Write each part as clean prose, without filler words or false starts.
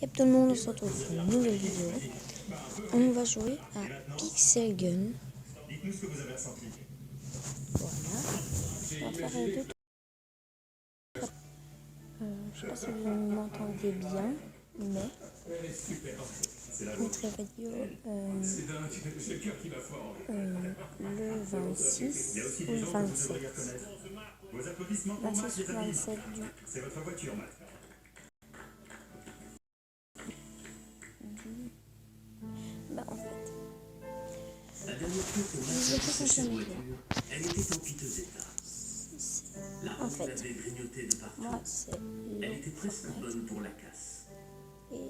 Yep tout le monde, on se retrouve sur une nouvelle vidéo. On va jouer à Pixel Gun. Voilà. On va faire deux tours. Je sais pas si vous m'entendez bien, mais je mettrai vidéo le 26 ou le 27. 26 ou 27 Bah en fait, La dernière fois qu'on m'a sorti cette voiture, elle était en piteux état. La roue avait grignoté de partout. moi c'est Elle était presque bonne pour la casse. Et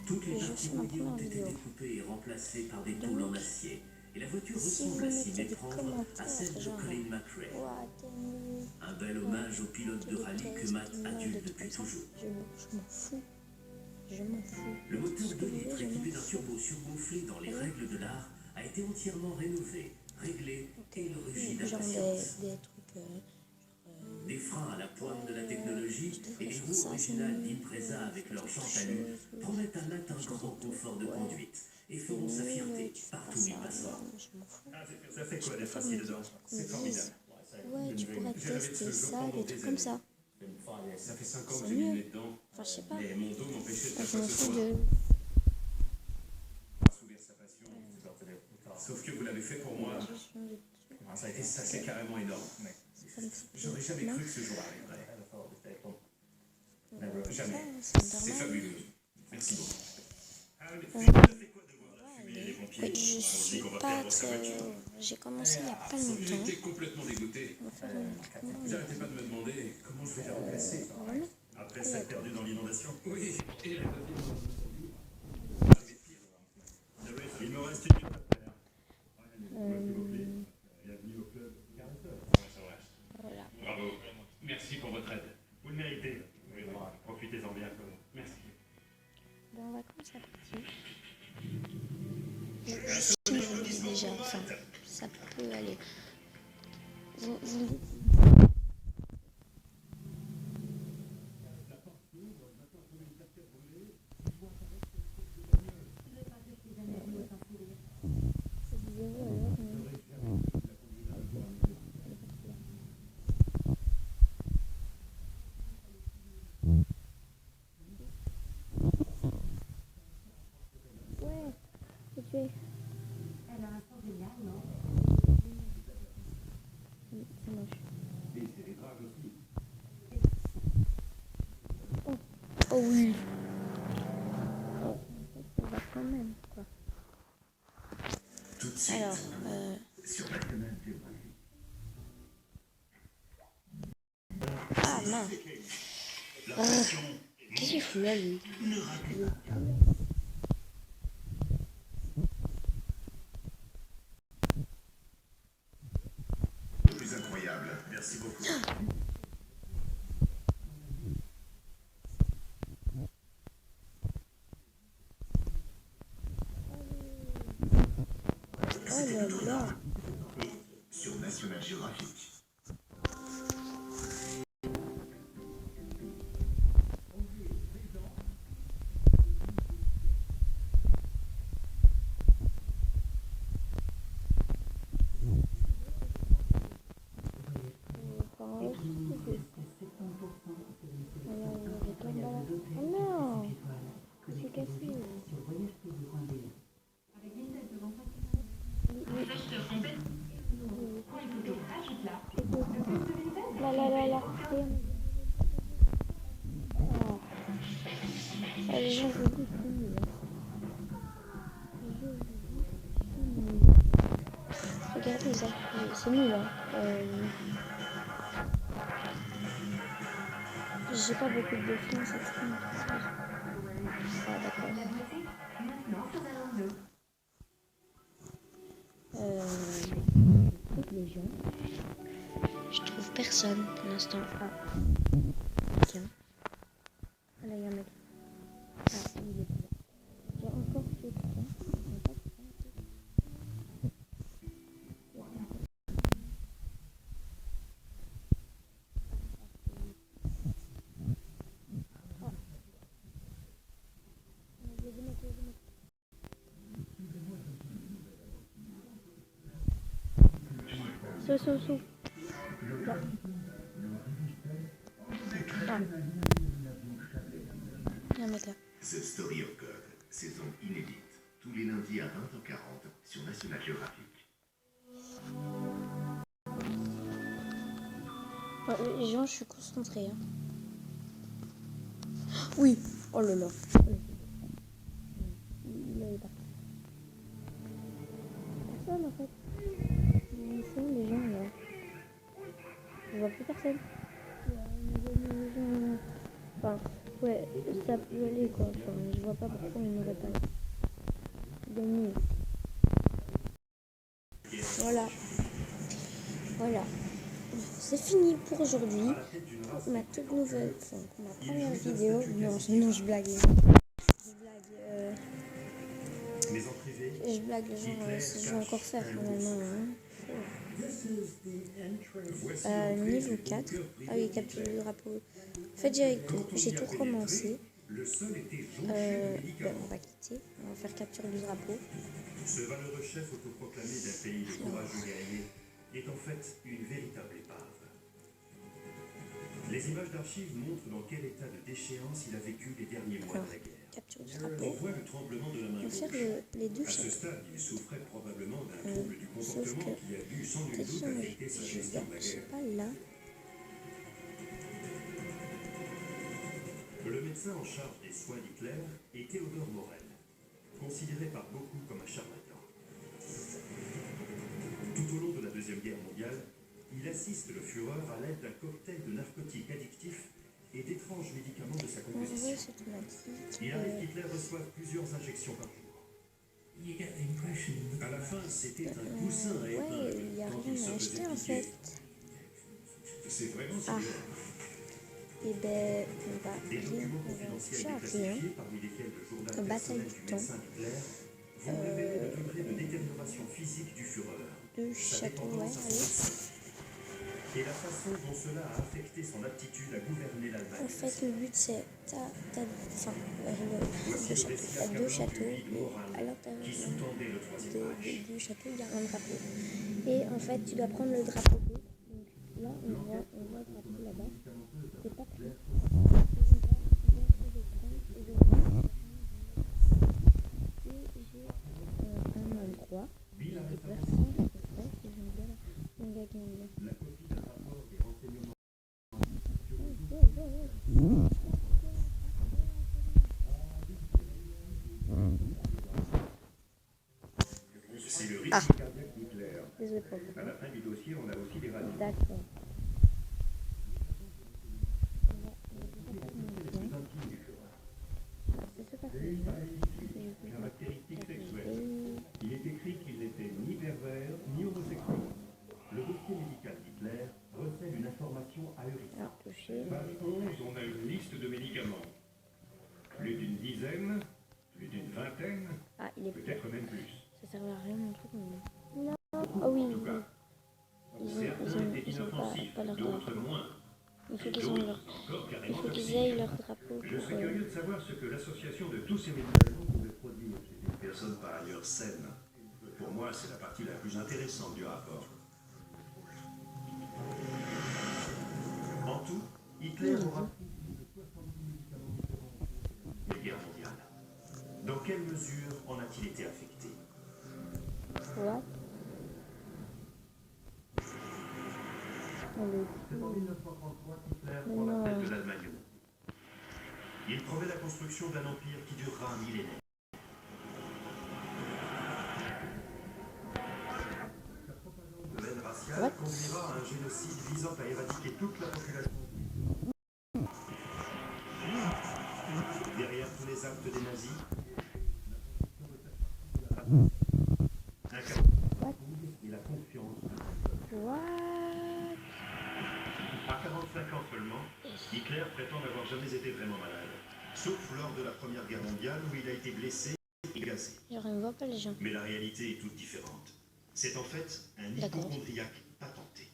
toutes les je parties fais ma rouillées ont première été vidéo. découpées et remplacées par des Donc, tôles en acier. Et la voiture si ressemble vous à s'y mettez des méprendre à commentaires celle de genre Colin McRae. ouais, t'es nul, Un bel hommage au pilote de rallye que Matt adule depuis toujours. Je m'en fous. Je m'en fous. Le moteur Ce que 2 vous voulez, litres je m'en équipé d'un fous. turbo surgonflé dans les règles de l'art a été entièrement rénové, réglé et rugi Genre d'impatience. des trucs. Des freins à la pointe de la technologie et les roues Ça, originales d'Impreza avec leur chantalus promettent à Matt un grand confort de conduite et feront sa fierté partout où il passera. Je m'en fous. Ça fait quoi d'être assis dedans? C'est formidable. Ouais, tu pourrais tester ça, des trucs comme ça. Ça fait 5 ans que C'est j'ai mis le mieux. nez dedans. Enfin, je sais pas. Mais mon dos m'empêchait de Moi, faire je quoi m'en que ce fous soit. de. Assouvir sa passion. Sauf que vous l'avez fait pour moi. Et ça, c'est carrément énorme. J'aurais jamais cru que ce jour arriverait. Jamais. C'est fabuleux. Merci beaucoup. Ça fait quoi de voir la fumée et les pompiers? Je suis pas très. J'ai commencé il y a pas longtemps. J'étais complètement dégoûté. J'arrêtais pas de me demander comment je vais la remplacer. Après celle perdue dans l'inondation. Oui, et la deuxième. Il me reste une minute à faire. Bienvenue au club. Voilà. Bravo. Merci pour votre aide. Vous le méritez. Oui, profitez-en bien. Merci. Bon, on va commencer à partir. Je suis niveau déjà. Enfin, ça peut aller. Vous ouais, c'est tué. Elle a un sens génial, non? C'est moche. Et c'est des dragues aussi. Oh oui. Oh, ça va quand même, quoi. Tout de suite, Alors, sur National Geographic. ah mince. Qu'est-ce qu'il fout là, lui? Plus incroyable. Merci beaucoup. Oh là là. Sur National Geographic. Oh non, c'est cassé. Là, là, là, là. Oh. Ah, les gens, je vous dis, c'est nul. Regardez ça, c'est nul. Hein. J'ai pas beaucoup de défis, c'est très nul. Ah, d'accord. Les gens. Je trouve personne pour l'instant. Ah, tiens. Ah là, il y a un mec. Ah, il est pas là. J'ai encore fait ça. Saut. Là. Ah. Il y a un mec là. The Story of God, saison inédite, tous les lundis à 20h40 sur National Geographic. Les gens, je suis concentrée. Hein. Oui. Oh là là. Il est parti. Personne en fait. Ils sont les gens là. Je vois plus personne. Enfin, ouais, ça peut aller quoi. Enfin, je vois pas pourquoi on n'aurait pas. Gagné. Voilà. C'est fini pour aujourd'hui. Ma toute nouvelle, enfin, ma première vidéo. Non, je blague. Je blague, genre, si je vais encore faire finalement. Hein. Niveau 4. Ah oui, capture du drapeau. En fait, j'ai tout recommencé. On va quitter. On va faire capture du drapeau. Ce valeureux chef autoproclamé d'un pays de courageux guerriers est en fait une véritable épave. Les images d'archives montrent dans quel état de déchéance il a vécu les derniers mois de la guerre. Capture du drapeau. On voit le tremblement de la main On va faire gauche. les deux À ce châteaux. stade, il souffrait probablement d'un trouble du Sauf comportement que qui a dû sans nul doute affecter sa gestion de la je sais guerre. pas là. Le médecin en charge des soins d'Hitler est Théodore Morel, considéré par beaucoup comme un charlatan. Tout au long de la Deuxième Guerre mondiale, il assiste le Führer à l'aide d'un cocktail de narcotiques addictifs et d'étranges médicaments de sa composition. Il arrive qu'Hitler reçoive plusieurs injections par jour. À la fin, c'était un coussin à épingle. Il n'y a tant rien il se à faisait acheter en piquer. fait. C'est vraiment Ah. sévère. Et ben, on va Des documents toucher confidentiels à rien. déclassifiés, parmi lesquels le journal Bataille personnel du du temps. médecin d'Hitler, vont révéler le degré de détérioration physique du Führer, Deux sa châteaux, ouais, dépendance à son allez. médecin, et la façon dont cela a affecté son aptitude à gouverner l'Allemagne. En fait, le but c'est, Voici le récit t'as deux accablant châteaux, du vide et moral à l'intérieur qui sous-tendait le Troisième Reich. des deux châteaux, il y a un drapeau. Et en fait, tu dois prendre le drapeau. Donc là, on voit le drapeau là-bas. C'est pas clair. Un endroit. Bill a Et récemment personne ne fait, et j'aime bien mon gars qui aime bien. la copie d'un rapport des renseignements. C'est le rythme cardiaque d'Hitler. Désolé pour vous. À la fin du dossier, on a aussi des radios. D'accord. C'est ce passage. Caractéristiques sexuelles. Il est écrit qu'il n'était ni pervers ni homosexuel. Le dossier médical d'Hitler recèle une information ahurissante. Alors, toucher. Page 11, on a une liste de médicaments. Plus d'une dizaine, plus d'une vingtaine, Ah, il est plus. peut-être même plus. Ça sert à rien mon truc. Mais... Non. Ah oui, En tout cas, certains étaient inoffensifs, pas leur d'autres drapeau. moins. Il faut qu'ils aient leur, Encore il carrément faut qu'ils toxiques. aient leur drapeau. Je suis pour, curieux de savoir ce que l'association de tous ces médicaments pouvait produire chez une personne par ailleurs saine. Pour moi, c'est la partie la plus intéressante du rapport. En tout, Hitler aura les guerres mondiales. Dans quelle mesure en a-t-il été affecté? What? C'est en 1933 qu'Hitler Mais prend la non. tête de l'Allemagne. Il promet la construction d'un empire qui durera un millénaire. Sa propagande de haine raciale What? conduira à un génocide visant à éradiquer toute la population. Derrière tous les actes des nazis, un What? et la confiance. What? À 45 ans seulement, Hitler prétend n'avoir jamais été vraiment malade. Sauf lors de la Première Guerre mondiale où il a été blessé et gazé. Genre, on ne voit pas les gens. Mais la réalité est toute différente. C'est en fait un D'accord. hypochondriaque patenté.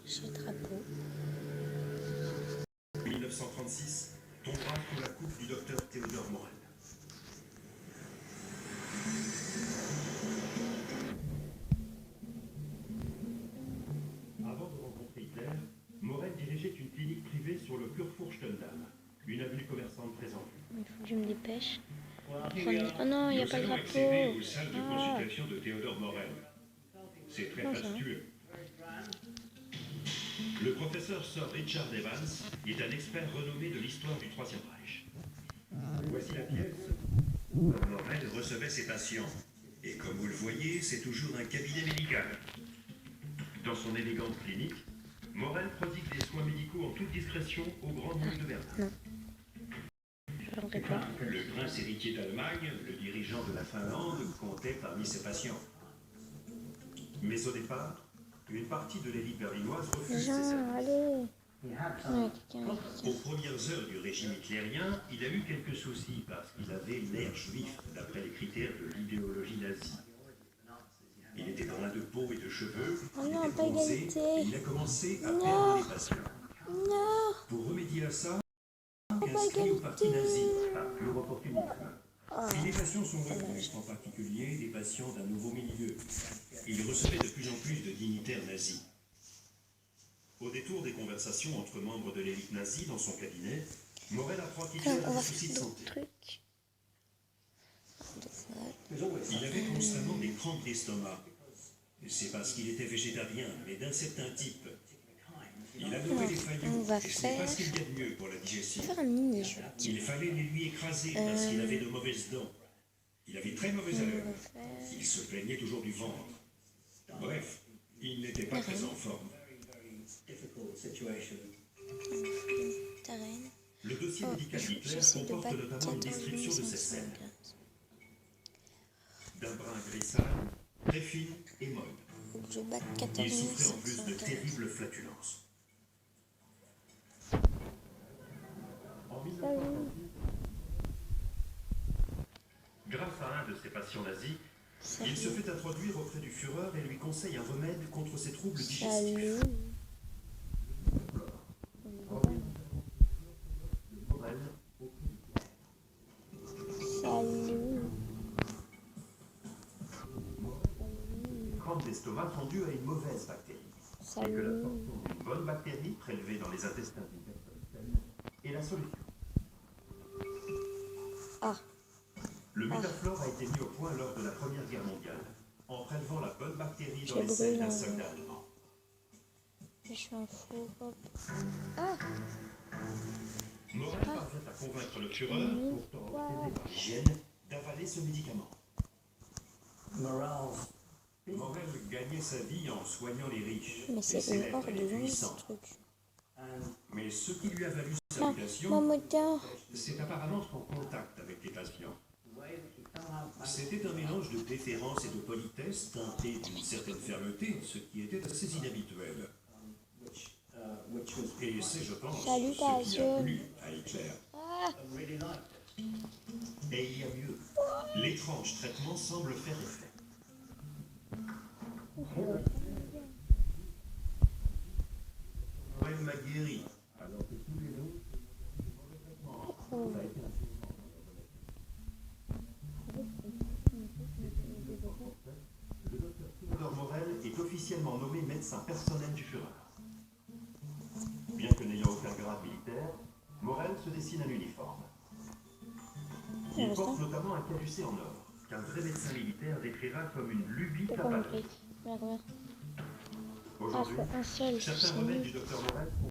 Ce drapeau. 1936 tombera sous la coupe du docteur Théodore Morel. jeune dame, une avenue commerçante très en vue. Il faut que je me dépêche. Oh non, il n'y a pas de drapeau. Aux salles de consultation de Théodore Morel. C'est très fastueux. Le professeur Sir Richard Evans est un expert renommé de l'histoire du Troisième Reich. Voici la pièce. Morel recevait ses patients. Et comme vous le voyez, c'est toujours un cabinet médical. Dans son élégante clinique, Morel prodigue des soins médicaux en toute discrétion au grand nombre de Berlin. Le prince héritier d'Allemagne, le dirigeant de la Finlande, comptait parmi ses patients. Mais au départ, une partie de l'élite berlinoise refuse ses services. Allez. Aux premières heures du régime hitlérien, il a eu quelques soucis parce qu'il avait l'air juif d'après les critères de l'idéologie nazie. Il était brun de peau et de cheveux, il était bronzé, et il a commencé à perdre les patients. Non. Pour remédier à ça, il est inscrit au parti nazi, par pur opportunisme. Et les patients sont venus, en particulier des patients d'un nouveau milieu. Il recevait de plus en plus de dignitaires nazis. Au détour des conversations entre membres de l'élite nazie dans son cabinet, Morel apprend qu'il avait des soucis de santé. Il avait constamment des crampes d'estomac. C'est parce qu'il était végétarien, mais d'un certain type. Il avouait les faillots, et ce n'est pas ce qu'il y a de mieux pour la digestion. Il fallait les lui écraser parce qu'il avait de mauvaises dents. Il avait très mauvaise haleine. Il se plaignait toujours du ventre. Bref, il n'était pas très en forme. Le dossier médical d'Hitler comporte notamment une description de ces scènes. D'un brun gris sale, très fine et molle. Il souffrait en plus de terribles flatulences. Grâce à un de ses patients nazis, il se fait introduire auprès du Führer et lui conseille un remède contre ses troubles digestifs. Crampes d'estomac sont dues à une mauvaise bactérie. Et que la portion d'une bonne bactérie prélevée dans les intestins d'une personne saine est la solution. Le métaflore a été mis au point lors de la Première Guerre mondiale, en prélevant la bonne bactérie dans les selles d'un soldat allemand. Je suis un fou. Morel parvient à convaincre le Führer, pourtant aidé par l'hygiène, d'avaler ce médicament. Morel gagnait sa vie en soignant les riches. Mais c'est une horde de gens, ce truc. Mais ce qui lui a valu sa réputation, c'est apparemment son contact avec les patients. C'était un mélange de déférence et de politesse teinté d'une certaine fermeté, ce qui était assez inhabituel. Et c'est, je pense, ce qui a plu à Hitler. Et il y a mieux. L'étrange traitement semble faire effet. Morel m'a guéri, alors que tous les autres, ça a été un Le docteur Théodore Morel est officiellement nommé médecin personnel du Führer. Bien que n'ayant aucun grade militaire, Morel se dessine un uniforme. Il porte notamment un caducée en or, qu'un vrai médecin militaire décrira comme une lubie capable. Aujourd'hui, certains remèdes du docteur Morel